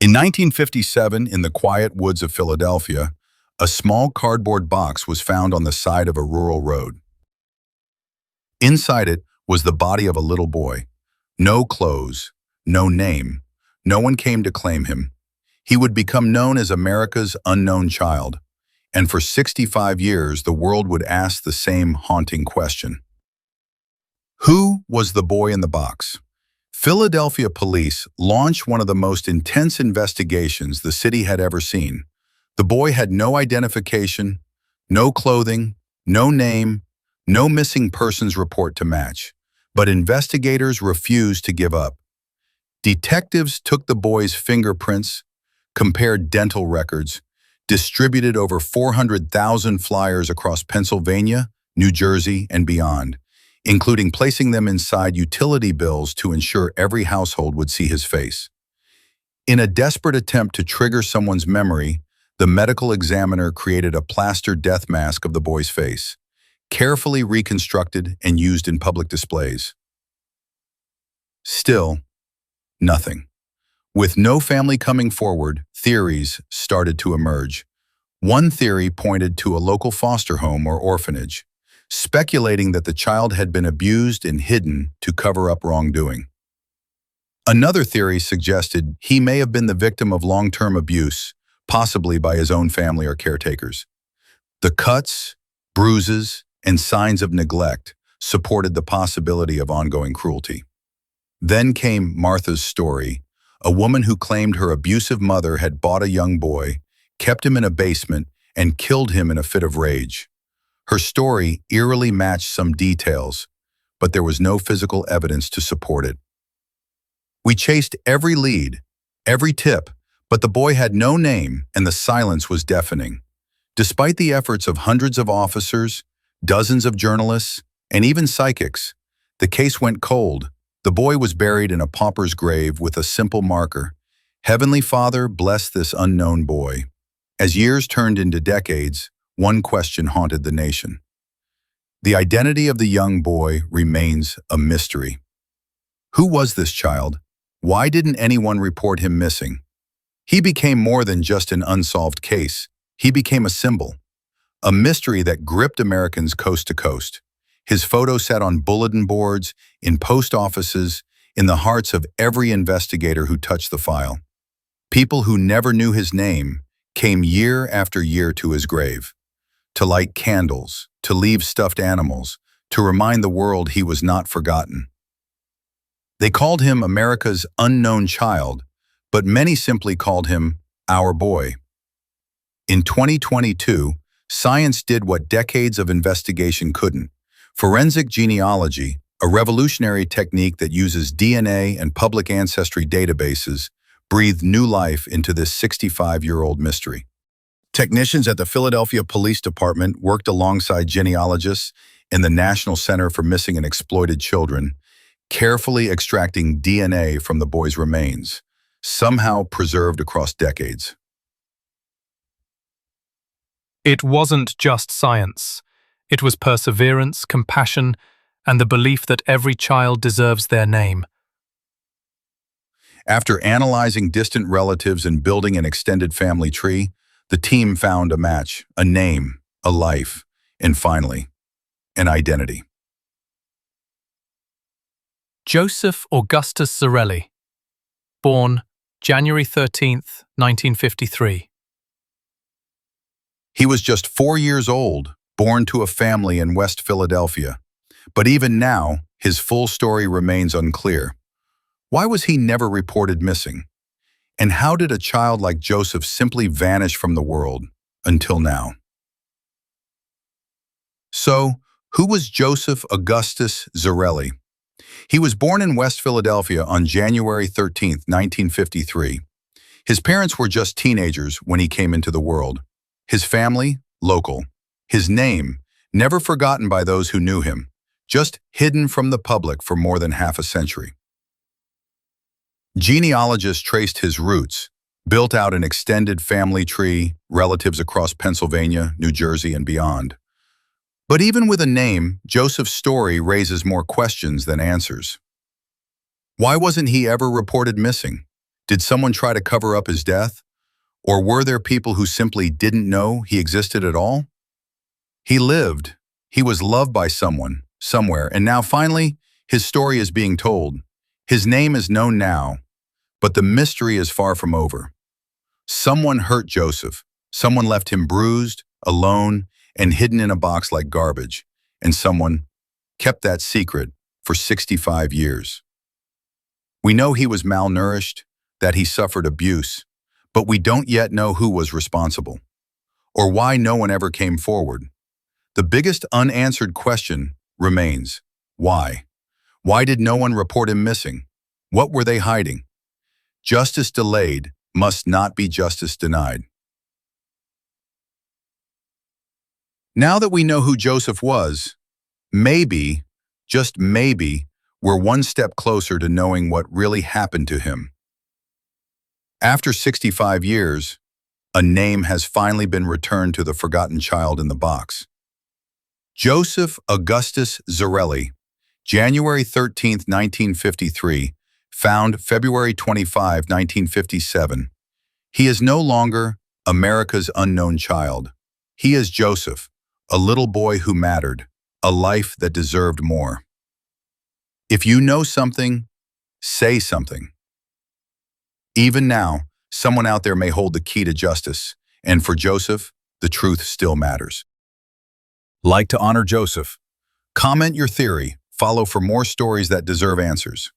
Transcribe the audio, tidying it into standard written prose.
In 1957, in the quiet woods of Philadelphia, a small cardboard box was found on the side of a rural road. Inside it was the body of a little boy. No clothes, no name. No one came to claim him. He would become known as America's unknown child, and for 65 years the world would ask the same haunting question. Who was the boy in the box? Philadelphia police launched one of the most intense investigations the city had ever seen. The boy had no identification, no clothing, no name, no missing persons report to match. But investigators refused to give up. Detectives took the boy's fingerprints, compared dental records, distributed over 400,000 flyers across Pennsylvania, New Jersey, and beyond, including placing them inside utility bills to ensure every household would see his face. In a desperate attempt to trigger someone's memory, the medical examiner created a plaster death mask of the boy's face, carefully reconstructed and used in public displays. Still, nothing. With no family coming forward, theories started to emerge. One theory pointed to a local foster home or orphanage, speculating that the child had been abused and hidden to cover up wrongdoing. Another theory suggested he may have been the victim of long-term abuse, possibly by his own family or caretakers. The cuts, bruises, and signs of neglect supported the possibility of ongoing cruelty. Then came Martha's story, a woman who claimed her abusive mother had bought a young boy, kept him in a basement, and killed him in a fit of rage. Her story eerily matched some details, but there was no physical evidence to support it. We chased every lead, every tip, but the boy had no name and the silence was deafening. Despite the efforts of hundreds of officers, dozens of journalists, and even psychics, the case went cold. The boy was buried in a pauper's grave with a simple marker, "Heavenly Father, bless this unknown boy." As years turned into decades, one question haunted the nation. The identity of the young boy remains a mystery. Who was this child? Why didn't anyone report him missing? He became more than just an unsolved case. He became a symbol, a mystery that gripped Americans coast to coast. His photo sat on bulletin boards, in post offices, in the hearts of every investigator who touched the file. People who never knew his name came year after year to his grave, to light candles, to leave stuffed animals, to remind the world he was not forgotten. They called him America's unknown child, but many simply called him our boy. In 2022, science did what decades of investigation couldn't. Forensic genealogy, a revolutionary technique that uses DNA and public ancestry databases, breathed new life into this 65-year-old mystery. Technicians at the Philadelphia Police Department worked alongside genealogists in the National Center for Missing and Exploited Children, carefully extracting DNA from the boy's remains, somehow preserved across decades. It wasn't just science. It was perseverance, compassion, and the belief that every child deserves their name. After analyzing distant relatives and building an extended family tree, the team found a match, a name, a life, and finally, an identity. Joseph Augustus Zarelli, born January 13th, 1953. He was just 4 years old, born to a family in West Philadelphia. But even now, his full story remains unclear. Why was he never reported missing? And how did a child like Joseph simply vanish from the world until now? So, who was Joseph Augustus Zarelli? He was born in West Philadelphia on January 13, 1953. His parents were just teenagers when he came into the world. His family, local. His name, never forgotten by those who knew him, just hidden from the public for more than half a century. Genealogists traced his roots, built out an extended family tree, relatives across Pennsylvania, New Jersey, and beyond. But even with a name, Joseph's story raises more questions than answers. Why wasn't he ever reported missing? Did someone try to cover up his death? Or were there people who simply didn't know he existed at all? He lived. He was loved by someone, somewhere, and now finally, his story is being told. His name is known now, but the mystery is far from over. Someone hurt Joseph. Someone left him bruised, alone, and hidden in a box like garbage. And someone kept that secret for 65 years. We know he was malnourished, that he suffered abuse, but we don't yet know who was responsible, or why no one ever came forward. The biggest unanswered question remains, why? Why did no one report him missing? What were they hiding? Justice delayed must not be justice denied. Now that we know who Joseph was, maybe, just maybe, we're one step closer to knowing what really happened to him. After 65 years, a name has finally been returned to the forgotten child in the box. Joseph Augustus Zarelli, January 13, 1953, found February 25, 1957. He is no longer America's unknown child. He is Joseph, a little boy who mattered, a life that deserved more. If you know something, say something. Even now, someone out there may hold the key to justice, and for Joseph, the truth still matters. Like to honor Joseph? Comment your theory. Follow for more stories that deserve answers.